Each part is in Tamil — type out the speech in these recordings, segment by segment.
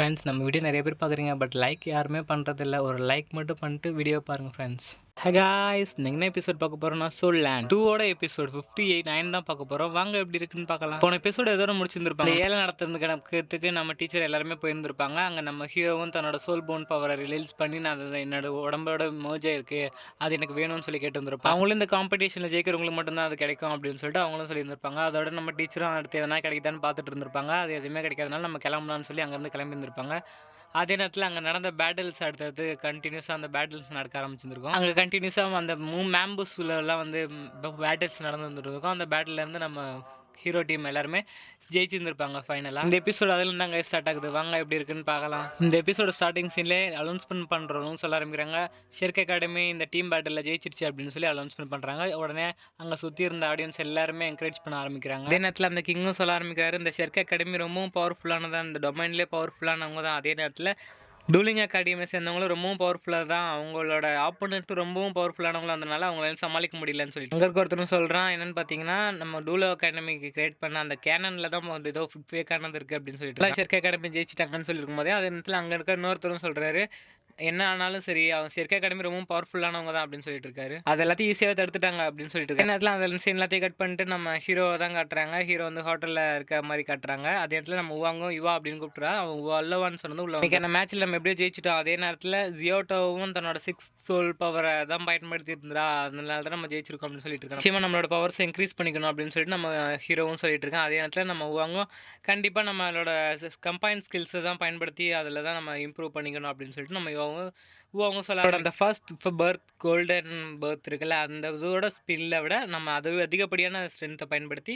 ஃப்ரெண்ட்ஸ் நம்ம வீடியோ நிறைய பேர் பார்க்குறீங்க, பட் லைக் யாருமே பண்ணுறதில்ல. ஒரு லைக் மட்டும் பண்ணிட்டு வீடியோ பாருங்கள் ஃப்ரெண்ட்ஸ். ஹே காய்ஸ், என்ன எபிசோட் பார்க்க போகிறோம்னா சோல் லேண்ட் 2ஓட எபிசோட் 58 தான் பார்க்க போகிறோம். வாங்க எப்படி இருக்குன்னு பார்க்கலாம். போன எபிசோட் ஏதோ முடிச்சிருந்துருப்பாங்க. ஏழை நடத்துறது கணக்குக்கு நம்ம டீச்சர் எல்லாருமே போயிருந்திருப்பாங்க. அங்கே நம்ம ஹீரோவும் தன்னோட சோல் போன் பவரை ரிலீஸ் பண்ணி நான் அதை என்னோட உடம்போட மோஜா இருக்குது, அது எனக்கு வேணும்னு சொல்லி கேட்டுருந்துருப்பாங்க. அவங்களும் இந்த காம்படிஷனில் ஜெயிக்கிறவங்களுக்கு மட்டும்தான் அது கிடைக்கும் அப்படின்னு சொல்லிட்டு அவங்களும் சொல்லியிருந்திருப்பாங்க. அதோட நம்ம டீச்சரும் அடுத்து எதனா கிடைக்குதான்னு பார்த்துட்டு இருந்திருப்பாங்க. அது எதுவுமே கிடைக்காதனால நம்ம கிளம்பலாம்னு சொல்லி அங்கேருந்து கிளம்பியிருந்திருப்பாங்க. அதே நேரத்தில் அங்கே நடந்த பேட்டில்ஸ் அடுத்தது கண்டினியூஸாக அந்த பேட்டில்ஸ் நடக்க ஆரம்பிச்சிருக்கும். அங்கே கண்டினியூஸாக அந்த மேம்பூஸ்லாம் வந்து பேட்டில்ஸ் நடந்துருக்கும். அந்த பேட்டிலேருந்து நம்ம ஹீரோ டீம் எல்லாருமே ஜெயிச்சிருந்துருப்பாங்க ஃபைனலாக. இந்த எபிசோட் அதில் நாங்க ஸ்டார்ட் ஆகுது. வாங்க எப்படி இருக்குன்னு பார்க்கலாம். இந்த எபிசோட ஸ்டார்டிங் சீன்லேயே அனௌன்ஸ்மெண்ட் பண்ணுறோம் சொல்ல ஆரம்பிக்கிறாங்க. ஷெர்க் அகாடமி இந்த டீம் பேட்டில் ஜெயிச்சிருச்சு அப்படின்னு சொல்லி அனௌன்ஸ்மெண்ட் பண்ணுறாங்க. உடனே அங்கே சுற்றி இருந்த ஆடியன்ஸ் எல்லாருமே என்கரேஜ் பண்ண ஆரம்பிக்கிறாங்க. அதே நேரத்தில் அந்த கிங்கும் சொல்ல ஆரம்பிக்கிறாரு, இந்த ஷெர்க் அகாடமி ரொம்பவும் பவர்ஃபுல்லானதான், இந்த டொமைன்லேயே பவர்ஃபுல்லானவங்க தான். அதே நேரத்தில் டூலிங் அகாடமியை சேர்ந்தவங்களும் ரொம்பவும் பவர்ஃபுல்லாக தான், அவங்களோட ஆப்போனண்ட்டு ரொம்பவும் பவர்ஃபுல்லானவங்களும் இருந்தனால அவங்களால சமாளிக்க முடியலன்னு சொல்லிட்டு அங்கே ஒருத்தரும் சொல்கிறான். என்னென்னு பார்த்தீங்கன்னா, நம்ம டூலோ அகாடமிக்கு கிரியேட் பண்ண அந்த கேனனில் தான் ஏதோ ஃபேக்கானது இருக்குது அப்படின்னு சொல்லிட்டு ஷெர்க் அகாடமி ஜெயிச்சிட்டாங்கன்னு சொல்லியிருக்கும் போதே அதே நேரத்தில் அங்கே இருக்க இன்னொருத்தரும் சொல்கிறாரு, என்ன ஆனாலும் சரி அவன் ஷெர்க் அகாடமி ரொம்பவும் பவர்ஃபுல்லானவங்க தான் அப்படின்னு சொல்லிட்டு இருக்காரு. அது எல்லாத்தையும் ஈஸியாக தடுத்துட்டாங்க அப்படின்னு சொல்லிட்டு இருக்காரு. நேரத்தில் அந்த சீன் எல்லாத்தையும் கட் பண்ணிட்டு நம்ம ஹீரோவை தான் காட்டுறாங்க. ஹீரோ வந்து ஹோட்டலில் இருக்க மாதிரி காட்டுறாங்க. அதே நேரத்தில் நம்ம உவாங்கும் யுவா அப்படின்னு கூப்பிட்றா. அவன் அல்லவான்னு சொன்னது உள்ள அந்த மேட்ச்சில் நம்ம எப்படியோ ஜெயிச்சிட்டோம். அதே நேரத்தில் ஜியோட்டோவும் தன்னோட 6 சோல் பவரை தான் பயன்படுத்தி இருந்தா, அதனால தான் நம்ம ஜெயிச்சிருக்கோம் அப்படின்னு சொல்லிட்டு இருக்கோம். நிச்சயமாக நம்மளோட பவர்ஸ் இன்க்ரீஸ் பண்ணிக்கணும் அப்படின்னு சொல்லிட்டு நம்ம ஹீரோவும் சொல்லிட்டு இருக்கேன். அதே நேரத்தில் நம்ம உவாங்கும் கண்டிப்பாக நம்மளோட கம்பைன் ஸ்கில்ஸை தான் பயன்படுத்தி அதில் தான் நம்ம இம்ப்ரூவ் பண்ணிக்கணும் அப்படின்னு சொல்லிட்டு நம்ம அவங்க சொல்ல அந்த ஃபர்ஸ்ட் பர்த் கோல்டன் பர்த் இருக்குல்ல, அந்த இதோட ஸ்பில்லை விட நம்ம அது அதிகப்படியான ஸ்ட்ரென்த்தை பயன்படுத்தி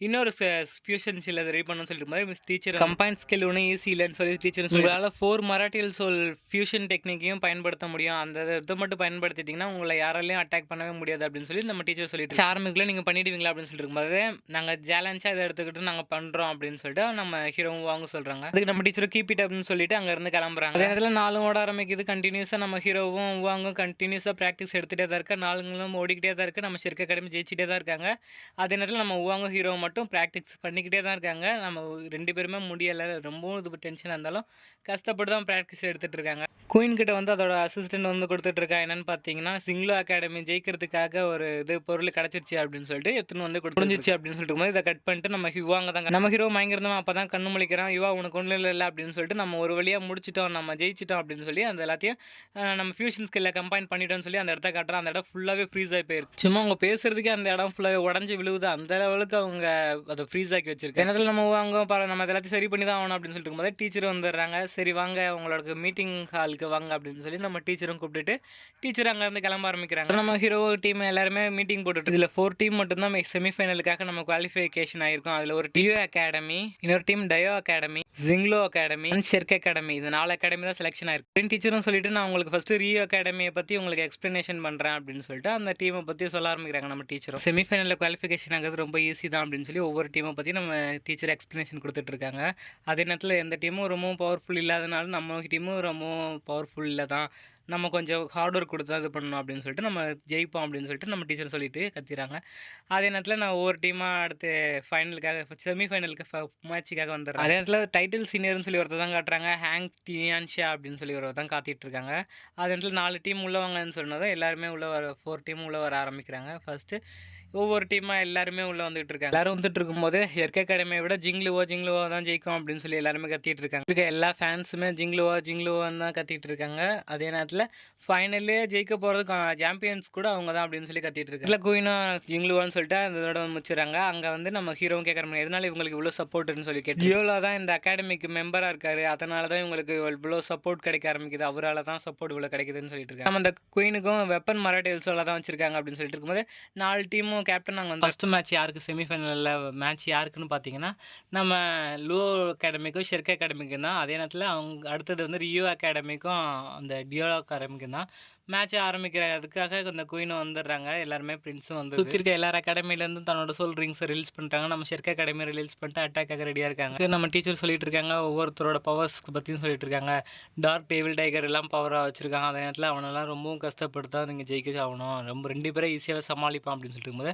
இன்னொரு ஃபியூஷன் ஸ்கில் அதை ரெடி பண்ணணும்னு சொல்லிட்டு மாதிரி மிஸ் டீச்சர் கம்பைன் ஸ்கில் ஒன்றும் ஈஸி இல்லைன்னு சொல்லி டீச்சர் உங்களால் 4 மராட்டியல் சோல் ஃபியூஷன் டெக்னிக்கையும் பயன்படுத்த முடியும், அந்த இதை மட்டும் பயன்படுத்திட்டிங்கன்னா உங்களை யாராலையும் அட்டாக் பண்ணவே முடியாது அப்படின்னு சொல்லி நம்ம டீச்சர் சொல்லிட்டு ஆரம்பிக்கல நீங்கள் பண்ணிடுவீங்களா அப்படின்னு சொல்லிட்டு இருக்கும்போது நாங்கள் சேலஞ்சாக இதை எடுத்துக்கிட்டு நாங்கள் பண்ணுறோம் அப்படின்னு சொல்லிட்டு நம்ம ஹீரோவும் வாங்க சொல்கிறாங்க. அதுக்கு நம்ம டீச்சரும் கீப் இட் அப்படின்னு சொல்லிட்டு அங்கேருந்து கிளம்புறாங்க. அதே நேரத்தில் 4 ஓட ஆரம்பிக்குது. கண்டினியூஸாக நம்ம ஹீரோவும் உவாங்கும் கண்டினியூஸாக ப்ராக்டிஸ் எடுத்துகிட்டே தான் இருக்க, 4ங்களும் ஓடிக்கிட்டே தான் இருக்குது. நம்ம ஷெர்க் அகாடமி ஜெயிச்சிட்டே தான் இருக்காங்க. அதே நேரத்தில் நம்ம உவாங்கும் ஹீரோ மட்டும் ப்ராக்டிஸ் பண்ணிக்கிட்டே தான் இருக்காங்க. நம்ம 2 பேருமே முடியலை, ரொம்பவும் இது டென்ஷனாக இருந்தாலும் கஷ்டப்பட்டு தான் ப்ராக்டிஸ் எடுத்துகிட்டு இருக்காங்க. குயின் கிட்ட வந்து அதோட அசிஸ்டன்ட் வந்து கொடுத்துட்ருக்கா. என்னென்னு பார்த்தீங்கன்னா, சிங்லோ அகாடமி ஜெயிக்கிறதுக்காக ஒரு இது பொருள் கிடச்சிருச்சு அப்படின்னு சொல்லிட்டு எடுத்துன்னு வந்து கொடுத்துருந்துச்சு அப்படின்னு சொல்லிட்டு போது இதை கட் பண்ணிட்டு நம்ம யுவாங்க தாங்க நம்ம ஹீரோ மயங்கிருந்தோம். அப்போ தான் கண்ணு முழிக்கிறான். யுவா உனக்கு ஒன்றும் இல்லை அப்படின்னு சொல்லிட்டு நம்ம ஒரு வழியாக முடிச்சிட்டோம், நம்ம ஜெயிச்சிட்டோம் அப்படின்னு சொல்லி அந்த எல்லாத்தையும் நம்ம ஃபியூஷன் ஸ்கில்ல கம்பைன் பண்ணிட்டோம்னு சொல்லி அந்த இடத்த காட்டுறோம். அந்த இடம் ஃபுல்லாகவே ஃப்ரீஸ் ஆகி போயிருக்கு. சும்மா அவங்க பேசுறதுக்கே அந்த இடம் ஃபுல்லாகவே உடஞ்சி விழுவுது, அந்த லெவலுக்கு அவங்க அதை ஃப்ரீஸ் ஆக்கி வச்சிருக்காங்க. நேரத்தில் நம்ம வாங்க நம்ம எல்லாத்தையும் சரி பண்ணி தான் ஆகணும் அப்படின்னு சொல்லிட்டு இருக்கும்போது டீச்சர் வந்துடுறாங்க. சரி வாங்க உங்களோட மீட்டிங் ஹாலுக்கு வாங்க அப்படின்னு சொல்லி நம்ம டீச்சரும் கூப்பிட்டுட்டு டீச்சர் அங்கேருந்து கிளம்ப ஆரம்பிக்கிறாங்க. நம்ம ஹீரோ டீம் எல்லாருமே மீட்டிங் போட்டுட்டு இதில் 4 டீம் மட்டும்தான் செமிஃபைனலுக்காக நம்ம குவாலிஃபிகேஷன் ஆயிருக்கும். அதில் ஒரு டியோ அகாடமி, இன்னொரு டீம் டயோ அகாடமி, ஜிங்லோ அகாடமி, ஷெர்க் அகாடமி, இது 4 அகாடமி தான் செலெக்ஷன் ஆயிருக்கு. டீச்சரும் சொல்லிட்டு நான் உங்களுக்கு ஃபர்ஸ்ட் ரியோ அகாடமியை பற்றி உங்களுக்கு எக்ஸ்ப்ளனேஷன் பண்ணுறேன் அப்படின்னு சொல்லிட்டு அந்த டீமை பற்றி சொல்ல ஆரம்பிக்கிறாங்க. நம்ம டீச்சரும் செமிஃபைனலில் குவாலிஃபிகேஷன் ஆகிறது ரொம்ப ஈஸி தான் அப்படின்னு சொல்லி ஒவ்வொரு டீமை பற்றி நம்ம டீச்சர் எக்ஸ்ப்ளனேஷன் கொடுத்துட்டு இருக்காங்க. அதே நேரத்தில் எந்த டீமும் ரொம்பவும் பவர்ஃபுல் இல்லாதனாலும் நம்ம டீமும் ரொம்பவும் பவர்ஃபுல் இல்லை தான், நம்ம கொஞ்சம் ஹார்ட் ஒர்க் கொடுத்து இது பண்ணணும் அப்படின்னு சொல்லிட்டு நம்ம ஜெயிப்போம் அப்படின்னு சொல்லிட்டு நம்ம டீச்சர் சொல்லிட்டு கத்திடுறாங்க. அதே நேரத்தில் நான் ஒவ்வொரு டீமாக அடுத்து ஃபைனலுக்காக செமிஃபைனலுக்கு மேட்சுக்காக வந்துடுறேன். அதே நேரத்தில் டைட்டில் சீனியர்னு சொல்லி ஒருத்தர் தான் காட்டுறாங்க. ஹேங்க் டியான்ஷா அப்படின்னு சொல்லி ஒருத்தர் தான் காத்திட்டு இருக்காங்க. அதே நேரத்தில் 4 டீம் உள்ளவங்கன்னு சொன்னதும் எல்லாருமே உள்ள 4 டீம் உள்ள வர ஆரம்பிக்கிறாங்க. ஃபர்ஸ்ட்டு ஒவ்வொரு டீமாக எல்லாருமே உள்ளே வந்துட்டு இருக்காங்க. எல்லாரும் வந்துட்டு இருக்கும்போது ஷெர்க் அகாடமியை விட ஜிங்லுவோ தான் ஜெயிக்கும் அப்படின்னு சொல்லி எல்லாருமே கத்திட்டு இருக்காங்க. எல்லா ஃபேன்ஸுமே ஜிங்லுவோன்னு தான் கத்திட்டு இருக்காங்க. அதே நேரத்தில் ஃபைனல்லே ஜெயிக்க போகிறது சாம்பியன்ஸ் கூட அவங்க தான் அப்படின்னு சொல்லி கத்திட்டு இருக்காங்க. இல்லை குயினும் ஜிங்லுவோன்னு சொல்லிட்டு அதோட முடிச்சுறாங்க. அங்கே வந்து நம்ம ஹீரோவும் கேட்குறாங்க எதனால இவங்களுக்கு இவ்வளோ சப்போர்ட்னு சொல்லி கேட்டு ஜியோலா தான் இந்த அகாடமிக்கு மெம்பராக இருக்காரு, அதனால தான் இவங்களுக்கு இவ்வளோ சப்போர்ட் கிடைக்க ஆரம்பிக்குது, அவரால் தான் சப்போர்ட் இவ்வளோ கிடைக்குதுன்னு சொல்லிட்டு இருக்காங்க. நம்ம அந்த குயினுக்கும் வெப்பன் மராட்டியல்ஸோட தான் வச்சிருக்காங்க அப்படின்னு சொல்லிட்டு இருக்கும்போது 4 டீமும் கேப்டன் நாங்கள் வந்து ஃபஸ்ட்டு மேட்ச் யாருக்கு செமிஃபைனலில் மேட்ச் யாருக்குன்னு பார்த்தீங்கன்னா நம்ம லூ அகாடமிக்கும் ஷெர்க் அகாடமிக்கும் தான். அதே நேரத்தில் அவங்க அடுத்தது வந்து ரியோ அகாடமிக்கும் அந்த டியோ அகாடமிக்கும் தான் மேட்ச் ஆரம்பிக்கிறதுக்காக இந்த குயினும் வந்துடுறாங்க. எல்லாருமே பிரின்ஸும் வந்து சுற்றி இருக்க எல்லா அகாடமிலேருந்தும் தன்னோட சோல் ரிங்ஸை ரிலீஸ் பண்ணிட்டாங்க. நம்ம ஷெர்க் அகாடமி ரிலீஸ் பண்ணிட்டு அட்டாக்காக ரெடியாக இருக்காங்க. நம்ம டீச்சர் சொல்லிட்டு இருக்காங்க, ஒவ்வொருத்தரோட பவர்ஸ்க்கு பற்றியும் சொல்லிட்டு இருக்காங்க. டார்க் டேவில் டைகர் எல்லாம் பவராக வச்சுருக்காங்க. அதே நேரத்தில் அவனெல்லாம் ரொம்பவும் கஷ்டப்படுத்தா நீங்கள் ஜெயிக்க ஆகணும், ரொம்ப 2 பேரை ஈஸியாகவே சமாளிப்பான் அப்படின்னு சொல்லிட்டு இருக்கும்போது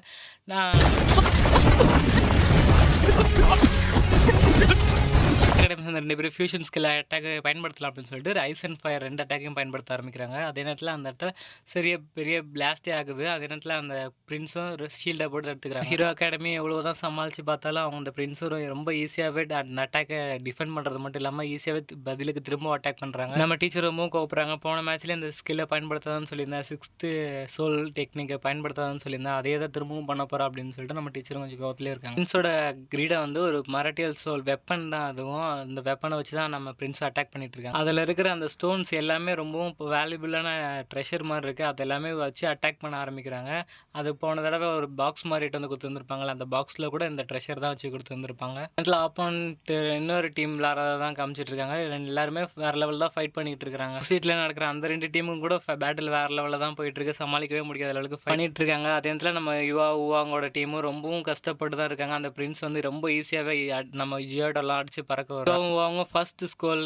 அகாடமி அந்த 2 பேரும் ஃபியூஷன் ஸ்கில் அட்டாக் பயன்படுத்தலாம் அப்படின்னு சொல்லிட்டு ஐஸ் அண்ட் ஃபயர் 2 அட்டாக்கையும் பயன்படுத்த ஆரம்பிக்கிறாங்க. அதே நேரத்தில் அந்த இடத்துல பெரிய பிளாஸ்டே ஆகுது. அதே நேரத்தில் அந்த பிரின்ஸும் ஷீல்டை போட்டு எடுத்துக்கிறாங்க. ஹீரோ அகாடமி எவ்வளோ தான் சமாளித்து பார்த்தாலும் அவங்க அந்த பிரின்ஸும் ரொம்ப ஈஸியாகவே அந்த அட்டாக்கை டிஃபெண்ட் பண்ணுறது மட்டும் இல்லாமல் ஈஸியாகவே பதிலுக்கு திரும்ப அட்டாக் பண்ணுறாங்க. நம்ம டீச்சர் ரொம்பவும் கோப்புறாங்க. போன மேட்ச்லேயே இந்த ஸ்கில்லை பயன்படுத்தாதான்னு சொல்லியிருந்தேன், 6th சோல் டெக்னிக்கை பயன்படுத்தாதான்னு சொல்லியிருந்தேன், அதே தான் திரும்பவும் பண்ண போகிறோம் அப்படின்னு சொல்லிட்டு நம்ம டீச்சரும் கொஞ்சம் கோவத்திலே இருக்காங்க. பிரின்ஸோட கிரீடை வந்து ஒரு மரட்டியல் சோல் வெப்பன் தான், அதுவும் அந்த வெப்பனை வச்சு தான் நம்ம பிரின்ஸை அட்டாக் பண்ணிட்டு இருக்காங்க. அதில் இருக்கிற அந்த ஸ்டோன்ஸ் எல்லாமே ரொம்பவும் வேல்யூபிளான ட்ரெஷர் மாதிரி இருக்குது. அது எல்லாமே வச்சு அட்டாக் பண்ண ஆரம்பிக்கிறாங்க. அது போன தடவை ஒரு பாக்ஸ் மாதிரிட்டு வந்து கொடுத்துருந்துருப்பாங்களே, அந்த பாக்ஸில் கூட இந்த ட்ரெஷர் தான் வச்சு கொடுத்துருந்துருப்பாங்க. அதில் ஆப்போனண்ட் இன்னொரு டீம் விளாட்றத தான் காமிச்சிட்டு இருக்காங்க. எல்லாருமே வேறு லெவல் தான் ஃபைட் பண்ணிட்டு இருக்காங்க. சீட்டில் நடக்கிற அந்த 2 டீமும் கூட பேட்டில் வேறு லெவலில் தான் போயிட்டு இருக்கு. சமாளிக்கவே முடியாத அளவுக்கு பண்ணிட்டு இருக்காங்க. அதே நேரத்தில் நம்ம ஊவாங்கோட டீமும் ரொம்பவும் கஷ்டப்பட்டு தான் இருக்காங்க. அந்த பிரின்ஸ் வந்து ரொம்ப ஈஸியாகவே நம்ம ஜியோடெல்லாம் அடித்து பறக்க வரும். அவங்க ஃபர்ஸ்ட் ஸ்கோல்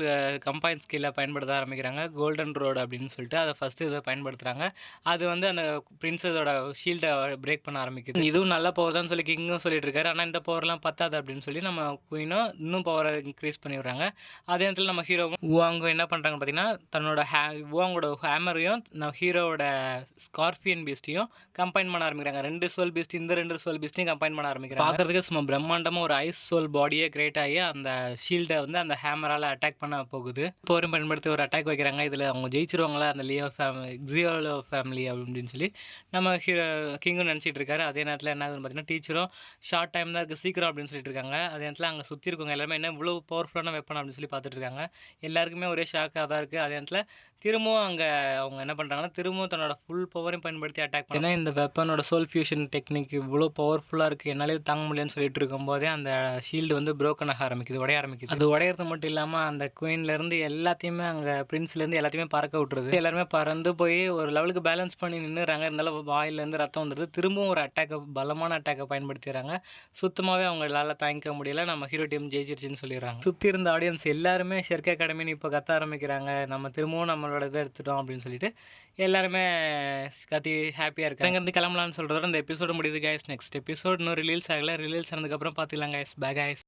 கம்பைன் ஸ்கில்லை பயன்படுத்த ஆரம்பிக்கிறாங்க, கோல்டன் ரோடு அப்படின்னு சொல்லிட்டு. அதை ஃபஸ்ட்டு இதை பயன்படுத்துகிறாங்க. அது வந்து அந்த பிரின்ஸஸோட ஷீல்டை பிரேக் பண்ண ஆரம்பிக்குது. இதுவும் நல்ல பவர் தான் சொல்லி கிங்கும் சொல்லிட்டு இருக்காரு. ஆனால் இந்த பவர்லாம் பத்தாது அப்படின்னு சொல்லி நம்ம குயினும் இன்னும் பவரை இன்க்ரீஸ் பண்ணி விடுறாங்க. அதே நேரத்தில் நம்ம ஹீரோவும் ஊவாங்கும் என்ன பண்ணுறாங்க பார்த்தீங்கன்னா, தன்னோட ஊவாங்கோட ஹேமரையும் நம்ம ஹீரோவோட ஸ்கார்பியன் பீஸ்ட்டையும் கம்பைன் பண்ண ஆரம்பிக்கிறாங்க. 2 சோல் பீஸ்ட், இந்த 2 சோல் பீஸ்ட்டையும் கம்பைன் பண்ண ஆரம்பிக்கிறாங்க. பார்க்கறதுக்கு சும்மா பிரம்மாண்டமாக ஒரு ஐஸ் சோல் பாடியே கிரியேட் ஆகி அந்த ஷீல்டை வந்து அந்த ஹேமரால் அட்டாக் பண்ண போகுது. போரும் பயன்படுத்தி ஒரு அட்டாக் வைக்கிறாங்க. இதில் அவங்க ஜெயிச்சிருவாங்களா அந்த ஜியோலோ ஃபேமிலி அப்படின்னு சொல்லி நம்ம கிங்கும் நினச்சிட்டு இருக்காரு. அதே நேரத்தில் என்ன ஆகுதுன்னு பார்த்தீங்கன்னா, டீச்சரும் ஷார்ட் டைம் தான் இருக்குது, சீக்கிரம் அப்படின்னு சொல்லிட்டு இருக்காங்க. அதே நேரத்தில் அங்கே சுற்றி இருக்கவங்க எல்லாருமே என்ன இவ்வளோ பவர்ஃபுல்லான வெப்பன் அப்படின்னு சொல்லி பார்த்துட்டு இருக்காங்க. எல்லாருக்குமே ஒரே ஷாக்காக தான் இருக்குது. அதே நேரத்தில் திரும்பவும் அவங்க என்ன பண்ணுறாங்கன்னா, திரும்பவும் தன்னோட ஃபுல் பவரையும் பயன்படுத்தி அட்டாக் பண்ணி, ஏன்னா இந்த வெப்பனோட சோல் ஃபியூஷன் டெக்னிக் இவ்வளோ பவர்ஃபுல்லாக இருக்குது, என்னாலே தாங்க முடியலன்னு சொல்லிட்டு இருக்கும்போதே அந்த ஷீல்டு வந்து ப்ரோக்கன் ஆக ஆரம்பிக்குது, உடைய ஆரம்பிக்குது. அது உடையிறது மட்டும் இல்லாமல் அந்த குயின்லேருந்து எல்லாத்தையுமே அங்கே பிரின்ஸ்லேருந்து எல்லாத்தையுமே பறக்க விட்டுருது. எல்லாருமே பறந்து போய் ஒரு லெவலுக்கு பேலன்ஸ் பண்ணி நின்றுறாங்க. இருந்தாலும் வாயிலேருந்து ரத்தம் வந்துடுது. திரும்பவும் ஒரு பலமான அட்டாக்கை பயன்படுத்திடுறாங்க. சுத்தமாகவே அவங்களால தாங்கிக்க முடியல. நம்ம ஹீரோ டீம் ஜெயிச்சிருச்சுன்னு சொல்லிடுறாங்க. சுற்றி இருந்த ஆடியன்ஸ் எல்லாருமே ஷெர்கே அகாடமின்னு இப்போ கத்த ஆரம்பிக்கிறாங்க. நம்ம திரும்பவும் நம்மளோட இதை எடுத்துட்டோம் அப்படின்னு சொல்லிட்டு எல்லாருமே கத்தி ஹாப்பியாக இருக்காங்க. அங்கேருந்து கிளம்பலான்னு சொல்கிறதோட இந்த எபிசோடு முடியுது கைஸ். நெக்ஸ்ட் எபிசோட் இன்னும் ரிலீஸ் ஆகலை. ரிலீஸ் ஆனதுக்கப்புறம் பார்த்துக்கலாம் கைஸ். Bye guys.